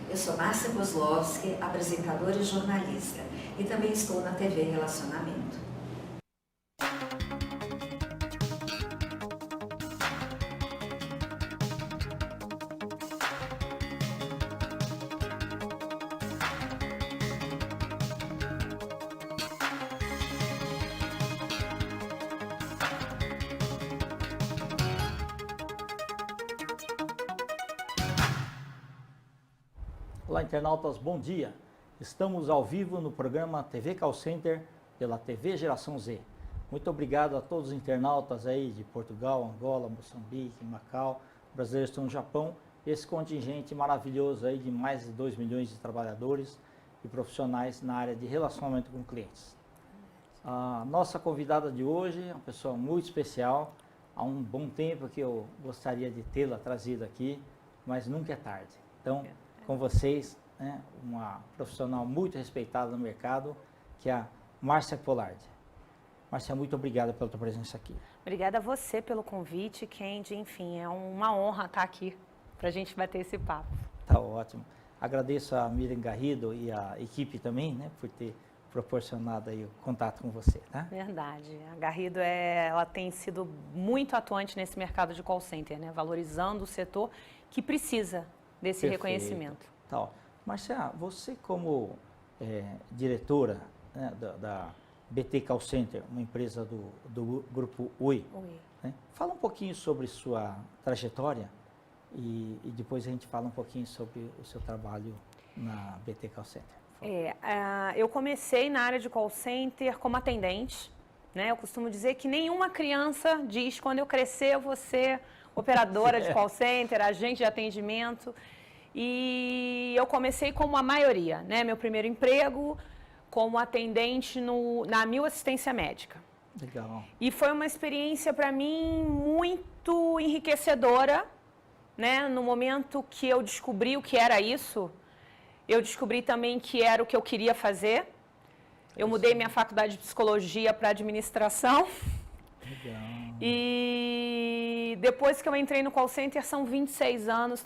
Eu sou Márcia Kozlowski, apresentadora e jornalista, e também estou na TV Relacionamento. Olá, internautas, bom dia! Estamos ao vivo no programa TV Call Center pela TV Geração Z. Muito obrigado a todos os internautas aí de Portugal, Angola, Moçambique, Macau, brasileiros que estão no Japão, esse contingente maravilhoso aí de mais de 2 milhões de trabalhadores e profissionais na área de relacionamento com clientes. A nossa convidada de hoje é uma pessoa muito especial. Há um bom tempo que eu gostaria de tê-la trazido aqui, mas nunca é tarde. Então, com vocês, né, uma profissional muito respeitada no mercado, que é a Márcia Polardi. Márcia, muito obrigada pela tua presença aqui. Obrigada a você pelo convite, Kendi. Enfim, é uma honra estar aqui para a gente bater esse papo. Tá ótimo. Agradeço a Miriam Garrido e a equipe também, né, por ter proporcionado aí o contato com você, tá? Verdade. A Garrido, ela tem sido muito atuante nesse mercado de call center, né, valorizando o setor que precisa desse reconhecimento. Tá, ó. Márcia, você como diretora, né, da BT Call Center, uma empresa do grupo Oi, né, fala um pouquinho sobre sua trajetória e depois a gente fala um pouquinho sobre o seu trabalho na BT Call Center. Eu comecei na área de call center como atendente, né? Eu costumo dizer que nenhuma criança diz, quando eu crescer eu vou ser operadora de call center, agente de atendimento. E eu comecei como a maioria, né? Meu primeiro emprego como atendente na Mil Assistência Médica. Legal. E foi uma experiência para mim muito enriquecedora, né? No momento que eu descobri o que era isso, eu descobri também que era o que eu queria fazer. Eu mudei minha faculdade de psicologia para administração. Legal. E depois que eu entrei no call center, são 26 anos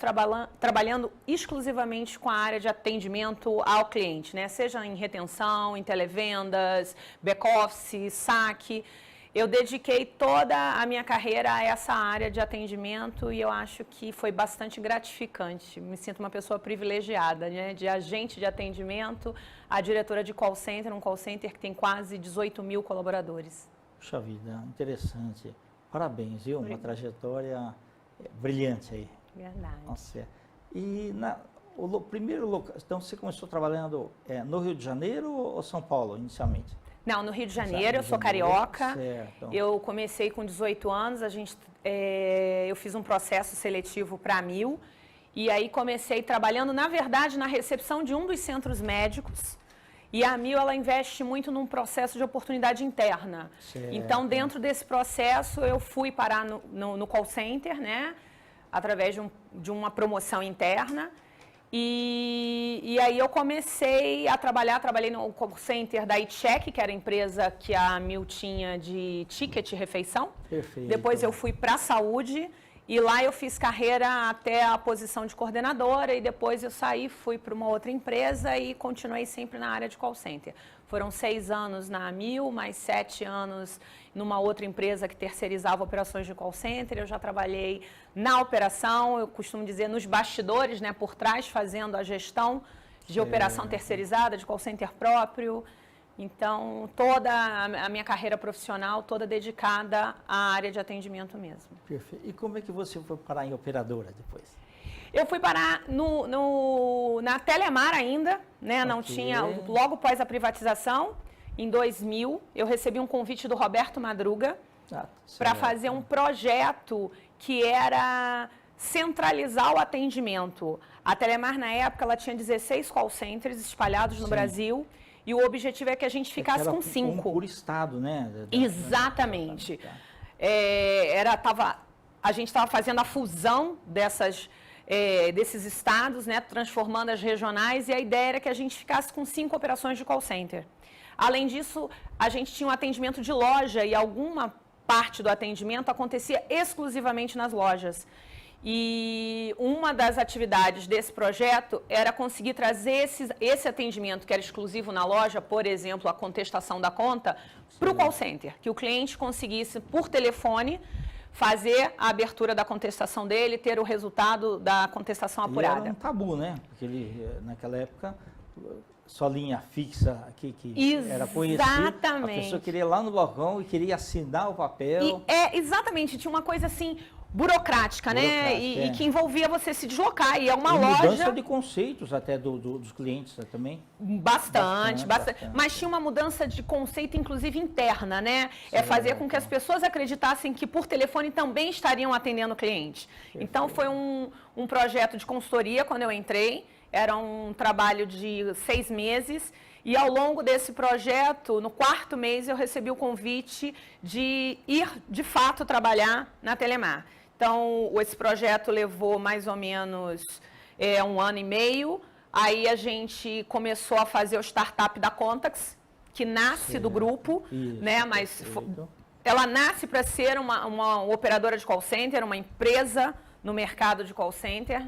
trabalhando exclusivamente com a área de atendimento ao cliente, né? Seja em retenção, em televendas, back-office, saque. Eu dediquei toda a minha carreira a essa área de atendimento e eu acho que foi bastante gratificante. Me sinto uma pessoa privilegiada, né? De agente de atendimento a diretora de call center, um call center que tem quase 18 mil colaboradores. Puxa vida, interessante. Parabéns, viu? Uma trajetória brilhante aí. Verdade. Nossa. E primeiro local, então você começou trabalhando no Rio de Janeiro ou São Paulo, inicialmente? Não, no Rio de Janeiro, eu sou carioca. Certo. Eu comecei com 18 anos, eu fiz um processo seletivo para a Mil. E aí comecei trabalhando, na verdade, na recepção de um dos centros médicos. E a Mil, ela investe muito num processo de oportunidade interna. Certo. Então, dentro desse processo, eu fui parar no call center, né? Através de uma promoção interna. E aí eu comecei a trabalhei no call center da iCheck, que era a empresa que a Mil tinha de ticket refeição. Perfeito. Depois eu fui para a saúde. E lá eu fiz carreira até a posição de coordenadora e depois eu saí, fui para uma outra empresa e continuei sempre na área de call center. Foram 6 anos na Mil, mais 7 anos numa outra empresa que terceirizava operações de call center. Eu já trabalhei na operação, eu costumo dizer nos bastidores, né, por trás, fazendo a gestão de operação terceirizada, de call center próprio. Então, toda a minha carreira profissional, toda dedicada à área de atendimento mesmo. Perfeito. E como é que você foi parar em operadora depois? Eu fui parar na Telemar ainda, né? Não tinha, logo após a privatização, em 2000, eu recebi um convite do Roberto Madruga para fazer um projeto que era centralizar o atendimento. A Telemar, na época, ela tinha 16 call centers espalhados no Brasil. E o objetivo é que a gente ficasse com 5. Um por estado, né? Exatamente. A gente estava fazendo a fusão desses estados, né? Transformando as regionais, e a ideia era que a gente ficasse com 5 operações de call center. Além disso, a gente tinha um atendimento de loja e alguma parte do atendimento acontecia exclusivamente nas lojas. E uma das atividades desse projeto era conseguir trazer esse atendimento que era exclusivo na loja, por exemplo, a contestação da conta, para o call center, que o cliente conseguisse, por telefone, fazer a abertura da contestação dele, ter o resultado da contestação apurada. E era um tabu, né? Porque naquela época, só linha fixa aqui que era conhecida. Exatamente. A pessoa queria ir lá no balcão e queria assinar o papel. Exatamente, tinha uma coisa assim burocrática, né? E que envolvia você se deslocar. E é uma loja... mudança de conceitos até dos clientes também. Bastante. Mas tinha uma mudança de conceito, inclusive interna, né? É fazer com que as pessoas acreditassem que por telefone também estariam atendendo o cliente. Perfeito. Então, foi um projeto de consultoria quando eu entrei. Era um trabalho de 6 meses. E ao longo desse projeto, no 4º mês, eu recebi o convite de ir, de fato, trabalhar na Telemar. Então, esse projeto levou mais ou menos 1 ano e meio. Aí a gente começou a fazer o startup da Contax, que nasce do grupo, isso, né? Mas ela nasce para ser uma operadora de call center, uma empresa no mercado de call center.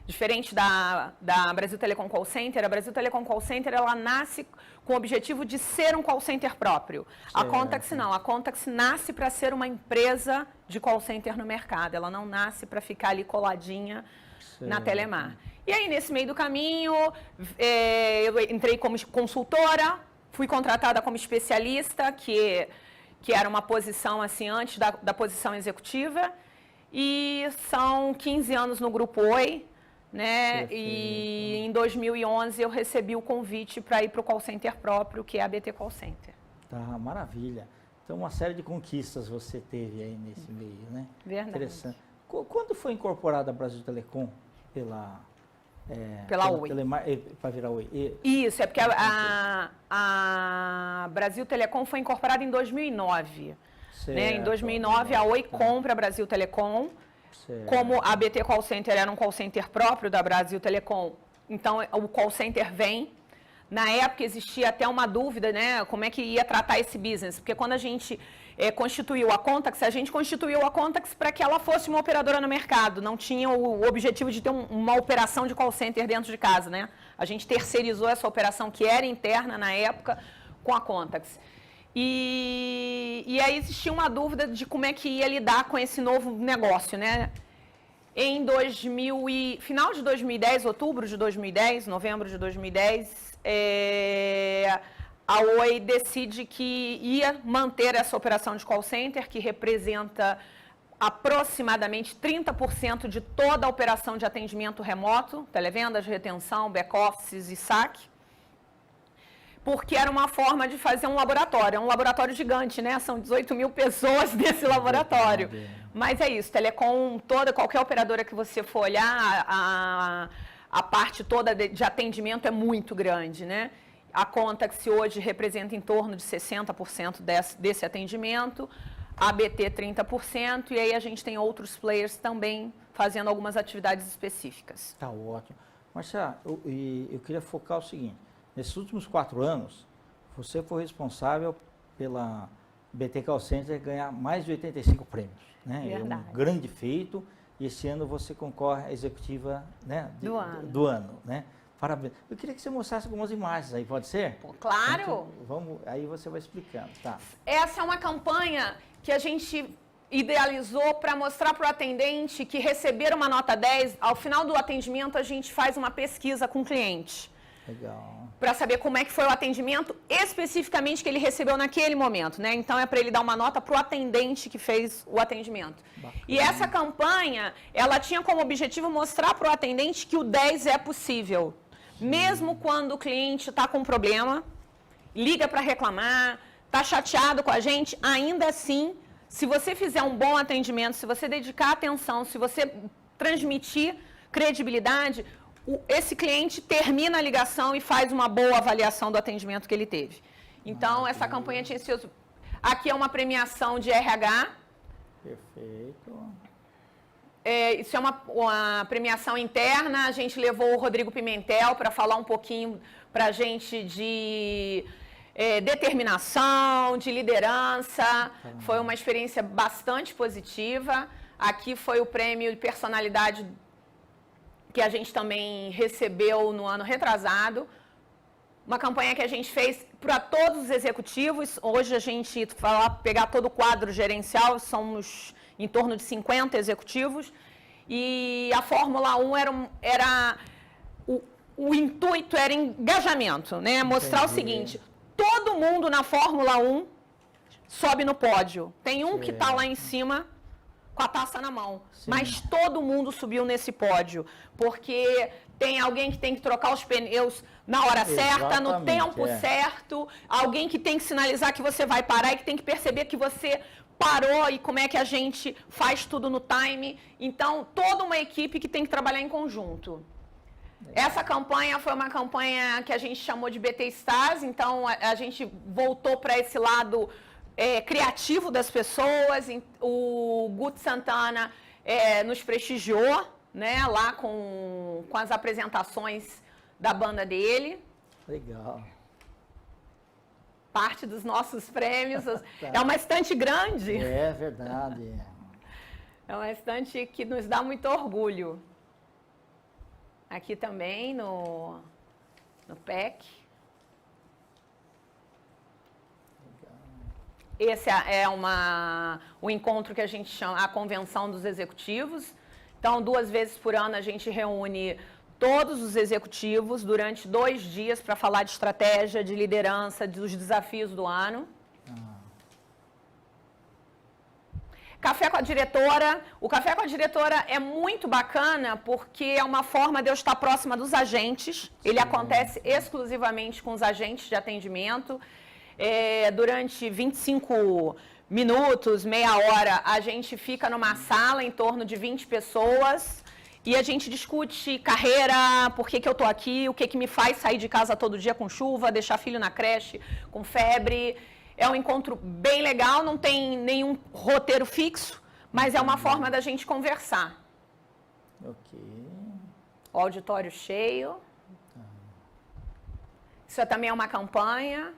Diferente da Brasil Telecom Call Center, a Brasil Telecom Call Center, ela nasce com o objetivo de ser um call center próprio. Certo. A Contax não, a Contax nasce para ser uma empresa de call center no mercado, ela não nasce para ficar ali coladinha na Telemar. E aí, nesse meio do caminho, eu entrei como consultora, fui contratada como especialista, que era uma posição assim antes da posição executiva, e são 15 anos no Grupo Oi, né? E em 2011 eu recebi o convite para ir para o call center próprio, que é a BT Call Center. Tá, maravilha. Então, uma série de conquistas você teve aí nesse meio, né? Verdade. Interessante. Quando foi incorporada a Brasil Telecom pela Oi? Para virar Oi? Isso, é porque a Brasil Telecom foi incorporada em 2009. Né? Em 2009, a Oi compra a Brasil Telecom. Certo. Como a BT Call Center era um call center próprio da Brasil Telecom, então o call center vem. Na época existia até uma dúvida, né, como é que ia tratar esse business, porque quando a gente constituiu a Contax para que ela fosse uma operadora no mercado, não tinha o objetivo de ter uma operação de call center dentro de casa, né? A gente terceirizou essa operação que era interna na época com a Contax. E aí existia uma dúvida de como é que ia lidar com esse novo negócio, né? Em final de 2010, outubro de 2010, novembro de 2010, a Oi decide que ia manter essa operação de call center, que representa aproximadamente 30% de toda a operação de atendimento remoto, televendas, retenção, back-offices e saque, porque era uma forma de fazer um laboratório gigante, né? São 18 mil pessoas nesse laboratório. Mas é isso, telecom toda, qualquer operadora que você for olhar, a parte toda de atendimento é muito grande, né? A Contax hoje representa em torno de 60% desse atendimento, a BT 30%, e aí a gente tem outros players também fazendo algumas atividades específicas. Tá ótimo. Marcia, eu queria focar o seguinte. Nesses últimos 4 anos, você foi responsável pela BT Call Center ganhar mais de 85 prêmios. Né? Verdade. É um grande feito. E esse ano você concorre à executiva, né, do ano. Né? Parabéns. Eu queria que você mostrasse algumas imagens aí, pode ser? Pô, claro! Então, aí você vai explicando. Tá. Essa é uma campanha que a gente idealizou para mostrar para o atendente que receber uma nota 10, ao final do atendimento a gente faz uma pesquisa com o cliente. Legal. Para saber como é que foi o atendimento especificamente que ele recebeu naquele momento, né? Então é para ele dar uma nota para o atendente que fez o atendimento. Bacana. E essa campanha, ela tinha como objetivo mostrar para o atendente que o 10 é possível. Mesmo quando o cliente está com problema, liga para reclamar, está chateado com a gente, ainda assim, se você fizer um bom atendimento, se você dedicar atenção, se você transmitir credibilidade, esse cliente termina a ligação e faz uma boa avaliação do atendimento que ele teve. Então, essa campanha tinha sido... Aqui é uma premiação de RH. Perfeito. Isso é uma premiação interna. A gente levou o Rodrigo Pimentel para falar um pouquinho para a gente de determinação, de liderança. Foi uma experiência bastante positiva. Aqui foi o prêmio de personalidade que a gente também recebeu no ano retrasado. Uma campanha que a gente fez para todos os executivos. Hoje a gente vai pegar todo o quadro gerencial, somos em torno de 50 executivos. E a Fórmula 1 o intuito era engajamento, né? Mostrar o seguinte, todo mundo na Fórmula 1 sobe no pódio. Tem um que está lá em cima com a taça na mão, mas todo mundo subiu nesse pódio, porque tem alguém que tem que trocar os pneus na hora certa, no tempo certo, alguém que tem que sinalizar que você vai parar e que tem que perceber que você parou e como é que a gente faz tudo no time. Então, toda uma equipe que tem que trabalhar em conjunto. Essa campanha foi uma campanha que a gente chamou de BT Stars, então a gente voltou para esse lado criativo das pessoas. O Guto Santana nos prestigiou, né, lá com as apresentações da banda dele. Legal. Parte dos nossos prêmios. Tá. É uma estante grande. É verdade. É uma estante que nos dá muito orgulho. Aqui também no PEC. Esse é o encontro que a gente chama a Convenção dos Executivos. Então, 2 vezes por ano a gente reúne todos os executivos durante 2 dias para falar de estratégia, de liderança, dos desafios do ano. Café com a diretora. O Café com a diretora é muito bacana porque é uma forma de eu estar próxima dos agentes. Ele acontece exclusivamente com os agentes de atendimento. Durante 25 minutos, meia hora, a gente fica numa sala em torno de 20 pessoas e a gente discute carreira, por que eu estou aqui, o que me faz sair de casa todo dia com chuva, deixar filho na creche com febre. É um encontro bem legal, não tem nenhum roteiro fixo, mas é uma forma da gente conversar. Ok. O auditório cheio. Isso também é uma campanha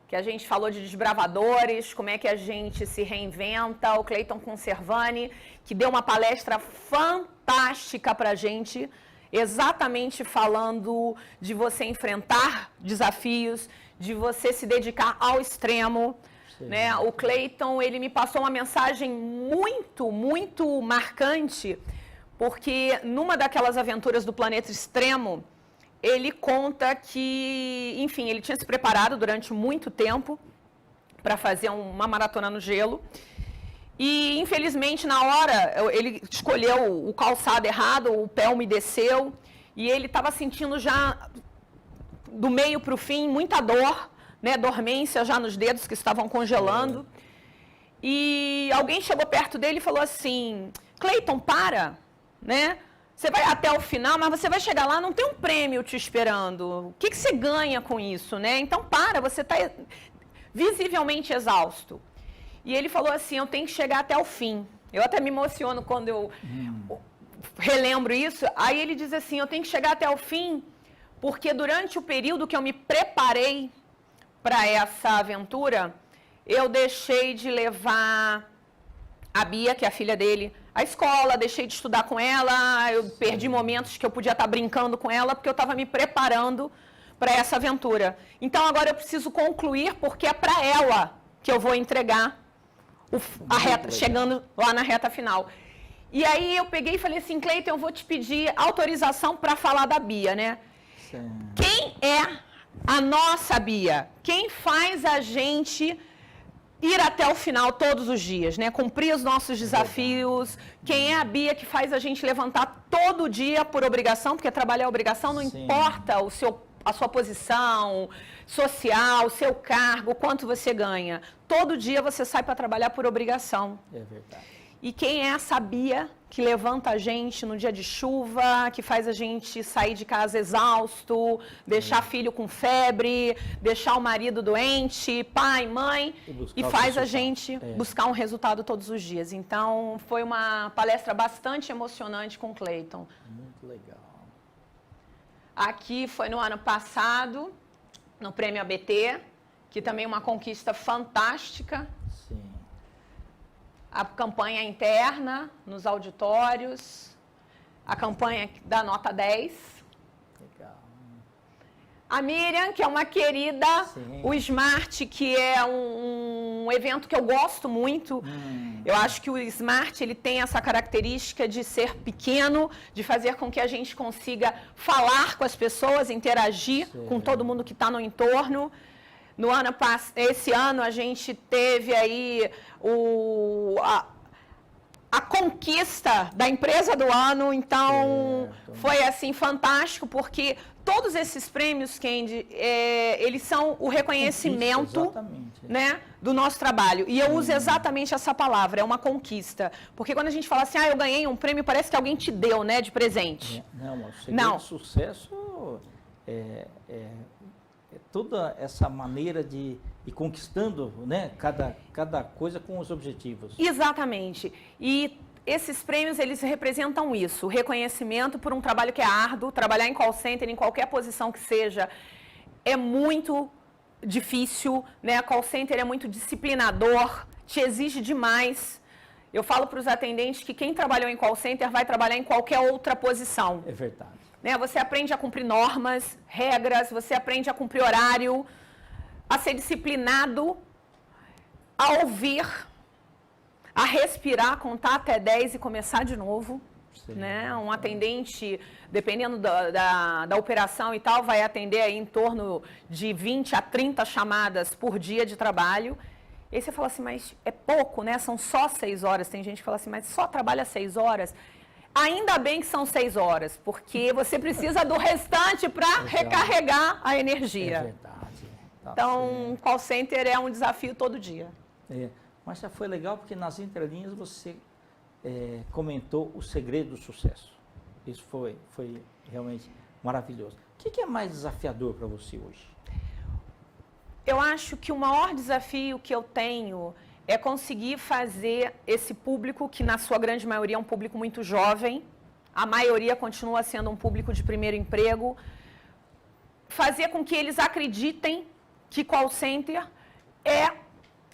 que a gente falou de desbravadores, como é que a gente se reinventa. O Cleiton Conservani, que deu uma palestra fantástica para a gente, exatamente falando de você enfrentar desafios, de você se dedicar ao extremo. Né? O Cleiton, ele me passou uma mensagem muito, muito marcante, porque numa daquelas aventuras do Planeta Extremo, ele conta que, enfim, ele tinha se preparado durante muito tempo para fazer uma maratona no gelo. E, infelizmente, na hora, ele escolheu o calçado errado, o pé umedeceu, e ele estava sentindo já, do meio para o fim, muita dor, né, dormência já nos dedos que estavam congelando. E alguém chegou perto dele e falou assim, Cleiton, para, né? Você vai até o final, mas você vai chegar lá, não tem um prêmio te esperando. O que você ganha com isso, né? Então, para, você está visivelmente exausto. E ele falou assim, eu tenho que chegar até o fim. Eu até me emociono quando eu relembro isso. Aí ele diz assim, eu tenho que chegar até o fim, porque durante o período que eu me preparei para essa aventura, eu deixei de levar a Bia, que é a filha dele, à escola, deixei de estudar com ela, eu perdi momentos que eu podia estar brincando com ela, porque eu estava me preparando para essa aventura. Então, agora eu preciso concluir, porque é para ela que eu vou entregar a reta, chegando lá na reta final. E aí eu peguei e falei assim, Cleiton, eu vou te pedir autorização para falar da Bia, né? Sim. Quem é a nossa Bia? Quem faz a gente ir até o final todos os dias, né? Cumprir os nossos desafios. Quem é a Bia que faz a gente levantar todo dia por obrigação, porque trabalhar é obrigação, não importa a sua posição social, o seu cargo, quanto você ganha. Todo dia você sai para trabalhar por obrigação. É verdade. E quem é essa Bia que levanta a gente no dia de chuva, que faz a gente sair de casa exausto, deixar filho com febre, deixar o marido doente, pai, mãe, e faz a gente buscar um resultado todos os dias. Então, foi uma palestra bastante emocionante com o Cleiton. Muito legal. Aqui foi no ano passado, no Prêmio ABT, que também é uma conquista fantástica. Sim. a campanha interna nos auditórios, a campanha da nota 10. Legal. A Miriam, que é uma querida, Sim. o Smart, que é um evento que eu gosto muito. Eu acho que o Smart ele tem essa característica de ser pequeno, de fazer com que a gente consiga falar com as pessoas, interagir com todo mundo que está no entorno. Esse ano a gente teve aí a conquista da empresa do ano, então foi assim fantástico, porque todos esses prêmios, Kendi, eles são o reconhecimento, né, do nosso trabalho. E eu uso exatamente essa palavra, é uma conquista. Porque quando a gente fala assim, eu ganhei um prêmio, parece que alguém te deu, né, de presente. Não, o segredo do sucesso é toda essa maneira de ir conquistando, né, cada coisa com os objetivos. Exatamente. E esses prêmios, eles representam isso, o reconhecimento por um trabalho que é árduo, trabalhar em call center, em qualquer posição que seja, é muito difícil, né? Call center é muito disciplinador, te exige demais. Eu falo para os atendentes que quem trabalhou em call center vai trabalhar em qualquer outra posição. É verdade. Né? Você aprende a cumprir normas, regras, você aprende a cumprir horário, a ser disciplinado, a ouvir, a respirar, contar até 10 e começar de novo. Né? Um atendente, dependendo da operação e tal, vai atender aí em torno de 20 a 30 chamadas por dia de trabalho. E aí você fala assim, mas é pouco, né? São só 6 horas. Tem gente que fala assim, mas só trabalha 6 horas? Ainda bem que são 6 horas, porque você precisa do restante para recarregar a energia. É verdade. Tá então, call center é um desafio todo dia. Mas já foi legal porque nas entrelinhas você comentou o segredo do sucesso. Isso foi realmente maravilhoso. O que é mais desafiador para você hoje? Eu acho que o maior desafio que eu tenho é conseguir fazer esse público, que na sua grande maioria é um público muito jovem, a maioria continua sendo um público de primeiro emprego, fazer com que eles acreditem que call center é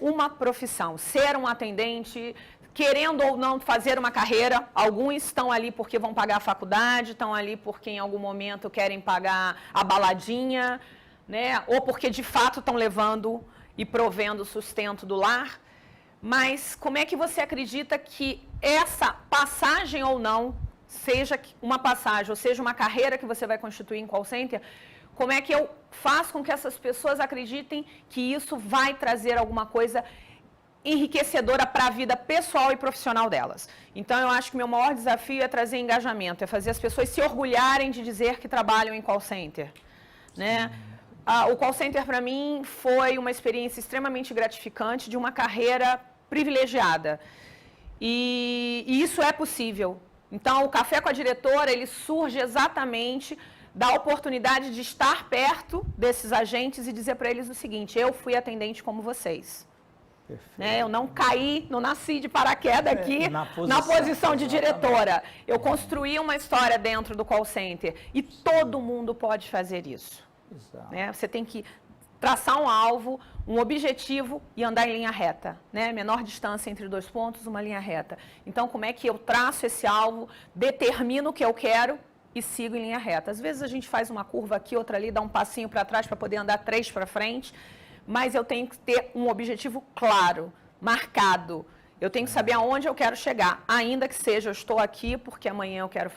uma profissão, ser um atendente, querendo ou não fazer uma carreira. Alguns estão ali porque vão pagar a faculdade, estão ali porque em algum momento querem pagar a baladinha, né? Ou porque de fato estão levando e provendo o sustento do lar. Mas como é que você acredita que essa passagem ou não, seja uma passagem ou seja uma carreira que você vai constituir em call center, como é que eu faço com que essas pessoas acreditem que isso vai trazer alguma coisa enriquecedora para a vida pessoal e profissional delas? Então, eu acho que meu maior desafio é trazer engajamento, é fazer as pessoas se orgulharem de dizer que trabalham em call center, né? O call center, para mim, foi uma experiência extremamente gratificante, de uma carreira privilegiada. E isso é possível. Então, o Café com a Diretora, ele surge exatamente da oportunidade de estar perto desses agentes e dizer para eles o seguinte: eu fui atendente como vocês. Né? Eu não caí, não nasci de paraquedas aqui na posição de diretora. Eu construí uma história dentro do call center e todo mundo pode fazer isso. Né? Você tem que traçar um alvo, um objetivo e andar em linha reta. Né? Menor distância entre 2 pontos, uma linha reta. Então, como é que eu traço esse alvo, determino o que eu quero e sigo em linha reta? Às vezes a gente faz uma curva aqui, outra ali, dá um passinho para trás para poder andar 3 para frente, mas eu tenho que ter um objetivo claro, marcado. Eu tenho que saber aonde eu quero chegar, ainda que seja eu estou aqui porque amanhã eu quero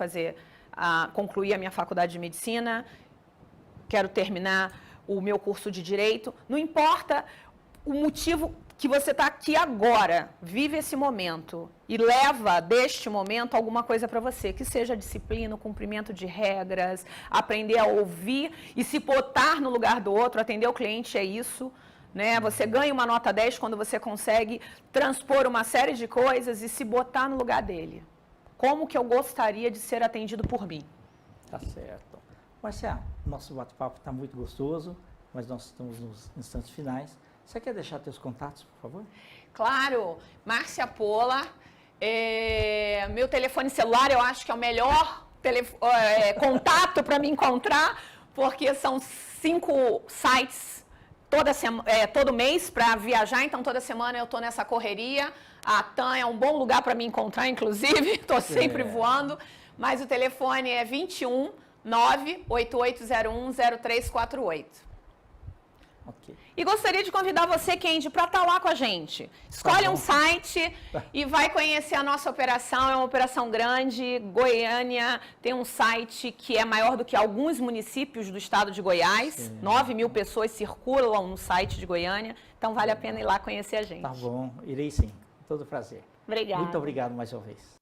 concluir a minha faculdade de medicina, quero terminar o meu curso de direito. Não importa o motivo que você está aqui agora, vive esse momento e leva deste momento alguma coisa para você, que seja disciplina, cumprimento de regras, aprender a ouvir e se botar no lugar do outro. Atender o cliente é isso, né? Você ganha uma nota 10 quando você consegue transpor uma série de coisas e se botar no lugar dele. Como que eu gostaria de ser atendido por mim? Tá certo. Marcia, nosso bate-papo está muito gostoso, mas nós estamos nos instantes finais. Você quer deixar seus contatos, por favor? Claro, Márcia Pola. Meu telefone celular, eu acho que é o melhor contato para me encontrar, porque são 5 sites todo mês para viajar, então toda semana eu estou nessa correria. A TAM é um bom lugar para me encontrar, inclusive, estou sempre voando. Mas o telefone é 21 98801 0348. Ok. E gostaria de convidar você, Kendi, para estar lá com a gente. Escolhe um site e vai conhecer a nossa operação. É uma operação grande. Goiânia tem um site que é maior do que alguns municípios do estado de Goiás. Sim. 9.000 pessoas circulam no site de Goiânia. Então vale a pena ir lá conhecer a gente. Tá bom, irei sim. Com todo prazer. Obrigada. Muito obrigado mais uma vez.